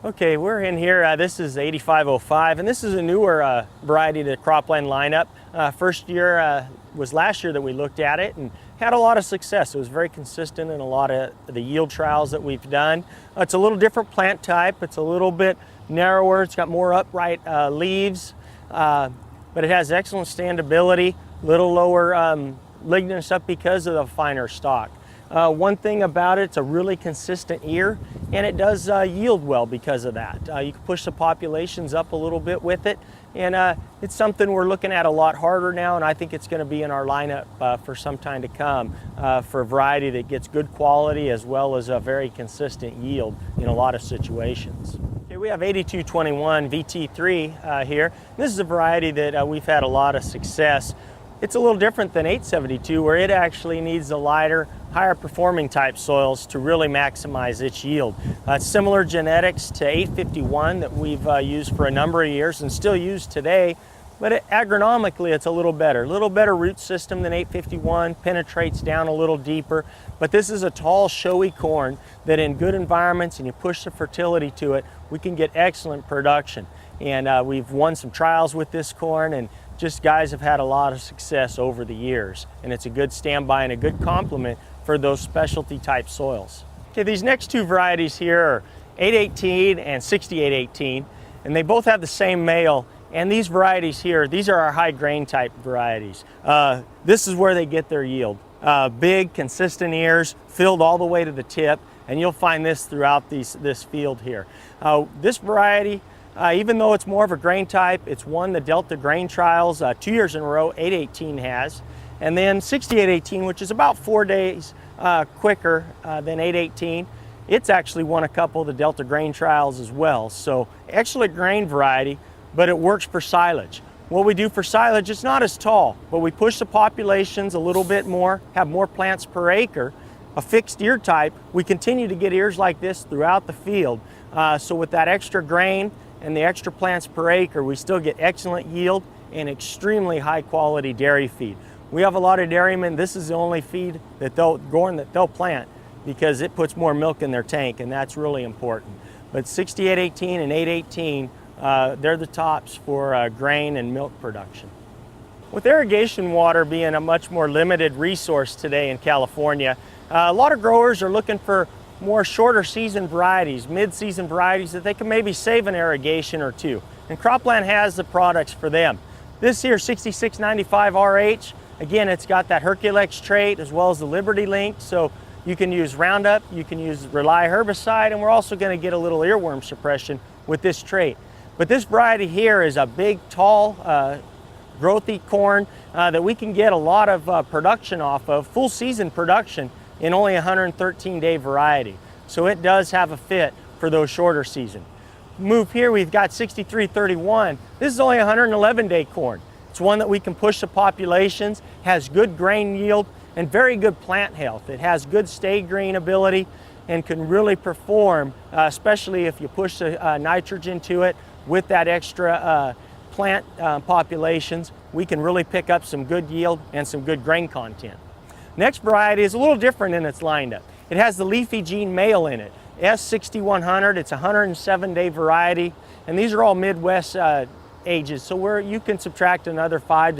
Okay, we're in here. This is 8505, and this is a newer variety to the cropland lineup. First year was last year that we looked at it and had a lot of success. It was very consistent in a lot of the yield trials that we've done. It's a little different plant type. It's a little bit narrower. It's got more upright leaves, but it has excellent standability, little lower lignous up because of the finer stalk. One thing about it, it's a really consistent ear, and it does yield well because of that. You can push the populations up a little bit with it, and it's something we're looking at a lot harder now, and I think it's going to be in our lineup for some time to come for a variety that gets good quality as well as a very consistent yield in a lot of situations. Okay, we have 8221 VT3 here. This is a variety that we've had a lot of success. It's a little different than 872, where it actually needs the lighter, higher performing type soils to really maximize its yield. Similar genetics to 851 that we've used for a number of years and still use today, but agronomically it's a little better root system than 851, penetrates down a little deeper, but this is a tall, showy corn that in good environments and you push the fertility to it, we can get excellent production. And we've won some trials with this corn, and just guys have had a lot of success over the years, and it's a good standby and a good complement for those specialty type soils. Okay, these next two varieties here are 818 and 6818, and they both have the same male. And these varieties here, these are our high grain type varieties. This is where they get their yield. Big, consistent ears, filled all the way to the tip, and you'll find this throughout this field here. This variety, even though it's more of a grain type, it's won the Delta grain trials 2 years in a row, 818 has. And then 6818, which is about 4 days quicker than 818, it's actually won a couple of the Delta grain trials as well. So excellent grain variety, but it works for silage. What we do for silage, it's not as tall, but we push the populations a little bit more, have more plants per acre. A fixed ear type, we continue to get ears like this throughout the field. So with that extra grain and the extra plants per acre, we still get excellent yield and extremely high quality dairy feed. We have a lot of dairymen. This is the only feed that corn that they'll plant because it puts more milk in their tank, and that's really important. But 6818 and 818, they're the tops for grain and milk production. With irrigation water being a much more limited resource today in California, a lot of growers are looking for more shorter season varieties, mid-season varieties that they can maybe save an irrigation or two. And Cropland has the products for them. This here 6695 RH, again, it's got that Herculex trait as well as the Liberty Link, so you can use Roundup, you can use Rely herbicide, and we're also going to get a little earworm suppression with this trait. But this variety here is a big, tall, growthy corn that we can get a lot of production off of, full season production, in only a 113-day variety. So it does have a fit for those shorter season. Move here, we've got 6331. This is only a 111-day corn. It's one that we can push the populations, has good grain yield, and very good plant health. It has good stay green ability and can really perform, especially if you push the nitrogen to it with that extra plant populations. We can really pick up some good yield and some good grain content. Next variety is a little different in its lineup. It has the leafy gene male in it, S6100. It's a 107-day variety, and these are all Midwest ages, so you can subtract another 5